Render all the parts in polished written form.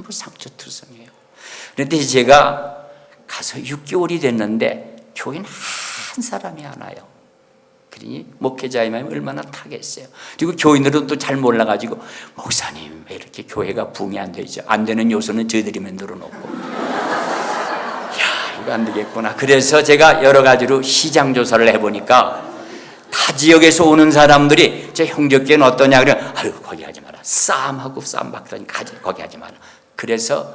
너무너무 상처투성이에요. 그런데 제가 가서 6개월이 됐는데 교인 한 사람이 안 와요. 그러니 목회자이면 얼마나 타겠어요. 그리고 교인들은 또 잘 몰라가지고 목사님 왜 이렇게 교회가 부흥이 안 되죠? 안 되는 요소는 저희들이면 늘어놓고 야 이거 안 되겠구나. 그래서 제가 여러 가지로 시장 조사를 해보니까 타 지역에서 오는 사람들이 저 형제교회는 어떠냐 그러면 아유 거기 하지 마라. 싸움하고 싸움 받더니 거기 하지 마라. 그래서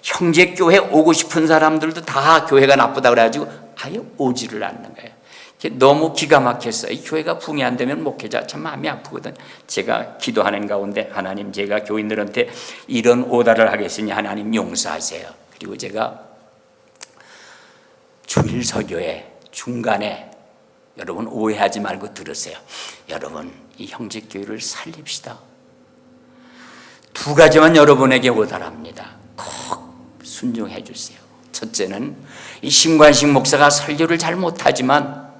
형제교회 오고 싶은 사람들도 다 교회가 나쁘다 그래가지고 아예 오지를 않는 거예요. 너무 기가 막혔어요. 이 교회가 붕이 안 되면 목회자 참 마음이 아프거든. 제가 기도하는 가운데 하나님 제가 교인들한테 이런 오다를 하겠으니 하나님 용서하세요. 그리고 제가 주일 설교에 중간에 여러분 오해하지 말고 들으세요. 여러분 이 형제교회를 살립시다. 두 가지만 여러분에게 오달합니다. 꼭 순종해 주세요. 첫째는 이 신관식 목사가 설교를 잘 못하지만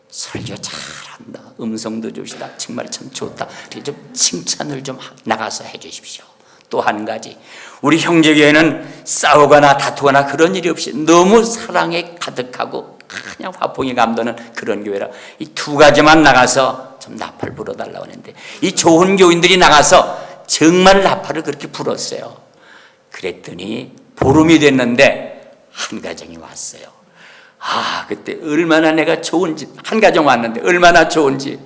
설교 잘한다. 음성도 좋으시다. 정말 참 좋다. 좀 칭찬을 좀 나가서 해 주십시오. 또 한 가지 우리 형제교회는 싸우거나 다투거나 그런 일이 없이 너무 사랑에 가득하고 그냥 화풍이 감도는 그런 교회라 이 두 가지만 나가서 좀 나팔 불어달라고 하는데 이 좋은 교인들이 나가서 정말 나팔을 그렇게 불었어요. 그랬더니 보름이 됐는데 한 가정이 왔어요. 그때 얼마나 내가 좋은지, 한 가정 왔는데 얼마나 좋은지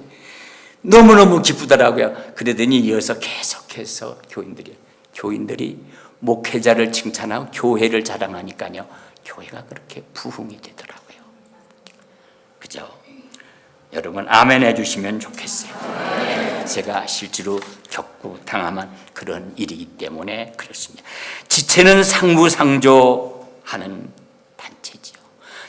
너무너무 기쁘더라고요. 그러더니 이어서 계속해서 교인들이 목회자를 칭찬하고 교회를 자랑하니까요. 교회가 그렇게 부흥이 되더라고요. 그죠? 여러분 아멘 해주시면 좋겠어요. 제가 실제로 겪고 당한 그런 일이기 때문에 그렇습니다. 지체는 상부상조하는 단체지요.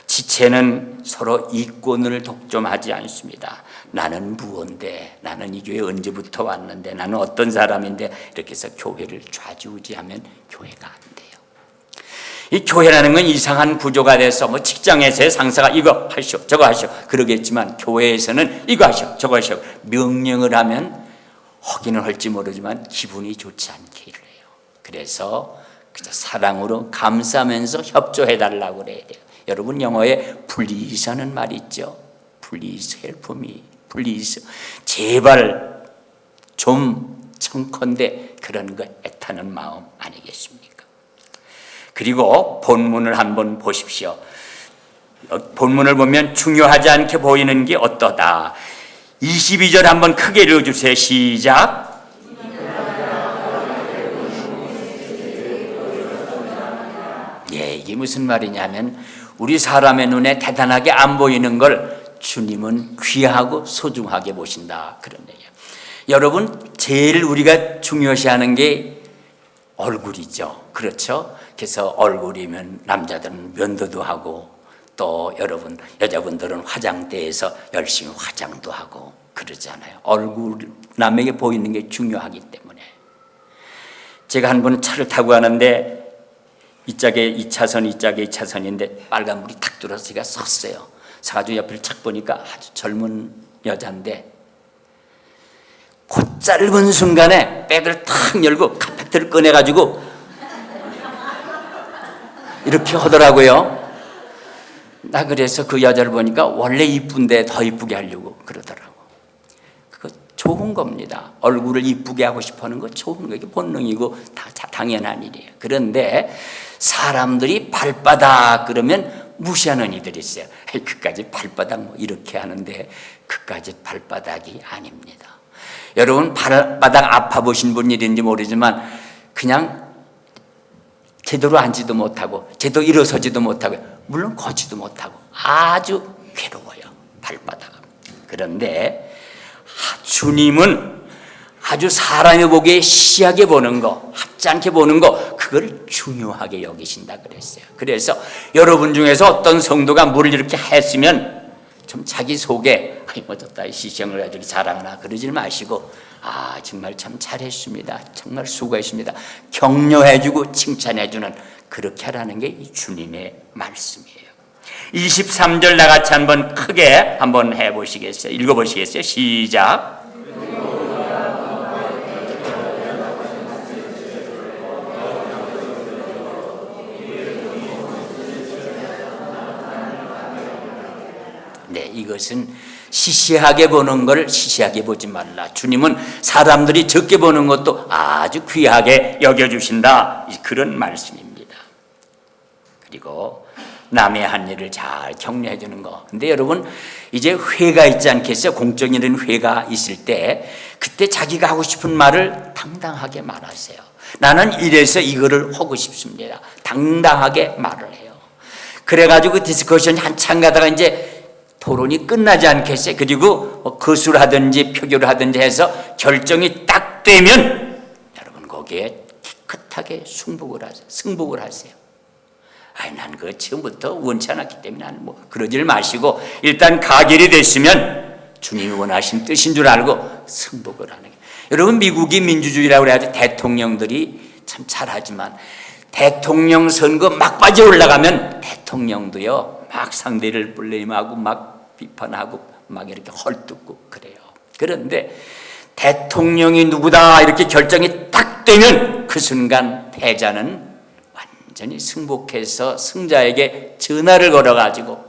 지체는 서로 이권을 독점하지 않습니다. 나는 무언데, 나는 이 교회 언제부터 왔는데, 나는 어떤 사람인데 이렇게 해서 교회를 좌지우지하면 교회가 안 돼요. 이 교회라는 건 이상한 구조가 돼서 뭐 직장에서의 상사가 이거 하시오 저거 하시오 그러겠지만 교회에서는 이거 하시오 저거 하시오 명령을 하면 하기는 할지 모르지만 기분이 좋지 않게 일을 해요. 그래서 사랑으로 감싸면서 협조해달라고 그래야 돼요. 여러분 영어에 please하는 말이 있죠. Please help me. Please 제발 좀 청컨대 그런 거 애타는 마음 아니겠습니까? 그리고 본문을 한번 보십시오. 본문을 보면 중요하지 않게 보이는 게 어떠다. 22절 한번 크게 읽어주세요. 시작. 이게 무슨 말이냐면 우리 사람의 눈에 대단하게 안 보이는 걸 주님은 귀하고 소중하게 보신다. 그런 얘기예요. 여러분 제일 우리가 중요시하는 게 얼굴이죠. 그렇죠? 그래서 얼굴이면 남자들은 면도도 하고 또 여러분 여자분들은 화장대에서 열심히 화장도 하고 그러잖아요. 얼굴 남에게 보이는 게 중요하기 때문에. 제가 한 번 차를 타고 가는데 이짝에 2차선 이짝에 2차선인데 빨간불이 탁 들어서 제가 섰어요. 서가지고 옆을 착 보니까 아주 젊은 여자인데 그 짧은 순간에 백을 탁 열고 카페트를 꺼내가지고 이렇게 하더라고요. 나 그래서 그 여자를 보니까 원래 이쁜데 더 이쁘게 하려고 그러더라고. 그거 좋은 겁니다. 얼굴을 이쁘게 하고 싶어하는 거 좋은 거. 이게 본능이고 다 당연한 일이에요. 그런데 사람들이 발바닥 그러면 무시하는 이들이 있어요. 그까지 발바닥 뭐 이렇게 하는데 그까지 발바닥이 아닙니다. 여러분 발바닥 아파 보신 분 일인지 모르지만 그냥 제대로 앉지도 못하고 제대로 일어서지도 못하고 물론 걷지도 못하고 아주 괴로워요. 발바닥은. 그런데 주님은 아주 사람이 보기에 시하게 보는 거, 합지 않게 보는 거, 그걸 중요하게 여기신다 그랬어요. 그래서 여러분 중에서 어떤 성도가 물을 이렇게 했으면 좀 자기 속에 뭐 저따 시시형을 가지고 자랑하나 그러지 마시고 정말 참 잘했습니다. 정말 수고했습니다. 격려해주고 칭찬해주는 그렇게 하라는 게 이 주님의 말씀이에요. 23절 나같이 한번 크게 한번 해보시겠어요? 읽어보시겠어요? 시작. 네, 이것은 시시하게 보는 걸 시시하게 보지 말라. 주님은 사람들이 적게 보는 것도 아주 귀하게 여겨주신다. 그런 말씀입니다. 그리고 남의 한 일을 잘 격려해 주는 거. 근데 여러분, 이제 회가 있지 않겠어요? 공적인 회가 있을 때 그때 자기가 하고 싶은 말을 당당하게 말하세요. 나는 이래서 이거를 하고 싶습니다. 당당하게 말을 해요. 그래가지고 그 디스커션이 한참 가다가 이제 토론이 끝나지 않겠어요? 그리고 거수를 하든지 표결을 하든지 해서 결정이 딱 되면 여러분 거기에 깨끗하게 승복을 하세요. 아니, 난 그거 처음부터 원치 않았기 때문에 나는 그러질 마시고 일단 가결이 됐으면 주님이 원하신 뜻인 줄 알고 승복을 하는 거예요. 여러분, 미국이 민주주의라고 그래야지 대통령들이 참 잘하지만 대통령 선거 막바지 올라가면 대통령도요 막 상대를 블레임하고 막 비판하고 막 이렇게 헐뜯고 그래요. 그런데 대통령이 누구다 이렇게 결정이 딱 되면 그 순간 패자는 완전히 승복해서 승자에게 전화를 걸어가지고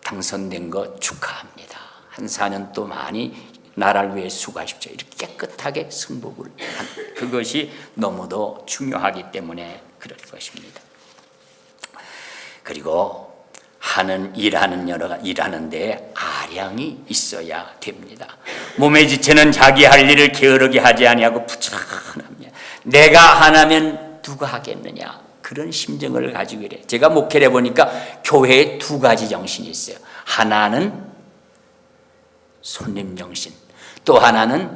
당선된 거 축하합니다. 한 4년 또 많이 나라를 위해 수고하십시오. 이렇게 깨끗하게 승복을 하는 그것이 너무도 중요하기 때문에 그럴 것입니다. 그리고 일하는 데에 아량이 있어야 됩니다. 몸에 지체는 자기 할 일을 게으르게 하지 아니하고 부지런합니다. 내가 하나면 누가 하겠느냐, 그런 심정을 가지고 이래. 제가 목회를 해보니까 교회에 두 가지 정신이 있어요. 하나는 손님 정신, 또 하나는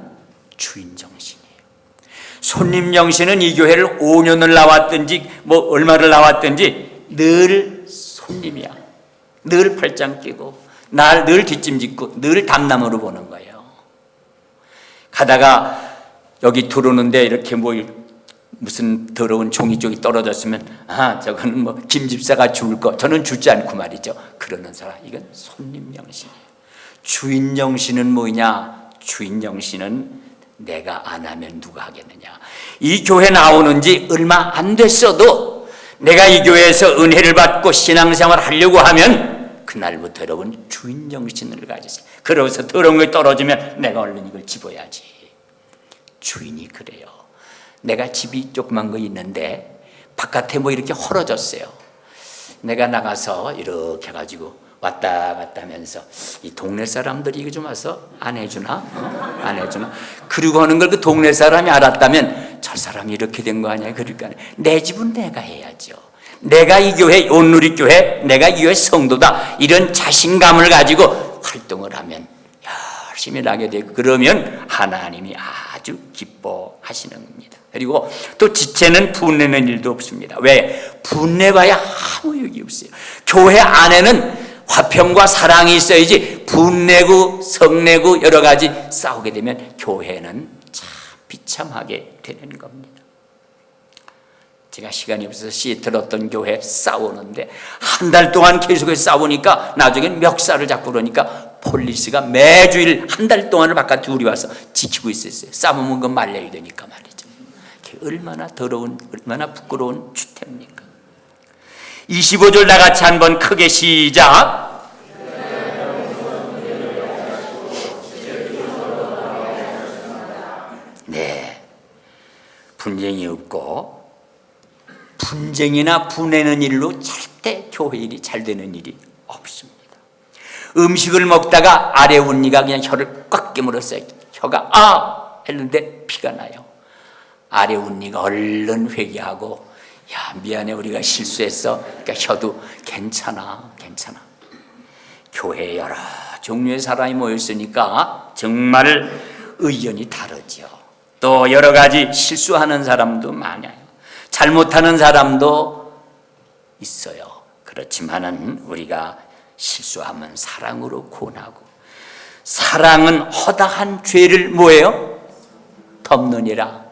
주인 정신이에요. 손님 정신은 이 교회를 5년을 나왔든지 얼마를 나왔든지 늘 손님이야. 늘 팔짱 끼고 날 늘 뒷짐짓고 늘 담남으로 보는 거예요. 가다가 여기 들어오는데 이렇게 무슨 더러운 종이 쪽이 떨어졌으면 저거는 김 집사가 줄 거, 저는 주지 않고 말이죠. 그러는 사람, 이건 손님 정신이에요. 주인 정신은 뭐냐? 주인 정신은 내가 안 하면 누가 하겠느냐. 이 교회 나오는 지 얼마 안 됐어도 내가 이 교회에서 은혜를 받고 신앙생활 하려고 하면 그날부터 여러분 주인 정신을 가지세요. 그러면서 더러운 게 떨어지면 내가 얼른 이걸 집어야지. 주인이 그래요. 내가 집이 조그만 거 있는데 바깥에 이렇게 헐어졌어요. 내가 나가서 이렇게 해가지고 왔다 갔다 하면서 이 동네 사람들이 이거 좀 와서 안 해주나? 안 해주나? 그리고 하는 걸 그 동네 사람이 알았다면 저 사람이 이렇게 된 거 아니야? 그러니까 내 집은 내가 해야죠. 내가 이 교회 온누리교회, 내가 이 교회 성도다, 이런 자신감을 가지고 활동을 하면 열심히 하게 되고, 그러면 하나님이 아주 기뻐하시는 겁니다. 그리고 또 지체는 분내는 일도 없습니다. 왜? 분내봐야 아무 의미 없어요. 교회 안에는 화평과 사랑이 있어야지 분내고 성내고 여러 가지 싸우게 되면 교회는 참 비참하게 되는 겁니다. 제가 시간이 없어서 시애틀 어떤 교회 싸우는데 한 달 동안 계속해서 싸우니까 나중엔 멱살을 잡고 그러니까 폴리스가 매주일 한 달 동안을 바깥에 우리 와서 지키고 있었어요. 싸우면 그 말려야 되니까 말이죠. 얼마나 더러운, 얼마나 부끄러운 주택입니까? 25절 나같이 한번 크게 시작. 네, 분쟁이 없고 분쟁이나 분내는 일로 절대 교회 일이 잘 되는 일이 없습니다. 음식을 먹다가 아래 운니가 그냥 혀를 꽉 깨물었어요. 혀가 했는데 피가 나요. 아래 운니가 얼른 회개하고, 야, 미안해, 우리가 실수했어. 그러니까 혀도 괜찮아. 교회에 여러 종류의 사람이 모였으니까 정말 의견이 다르죠. 또 여러 가지 실수하는 사람도 많아요. 잘못하는 사람도 있어요. 그렇지만은 우리가 실수하면 사랑으로 구원하고, 사랑은 허다한 죄를 뭐예요? 덮느니라.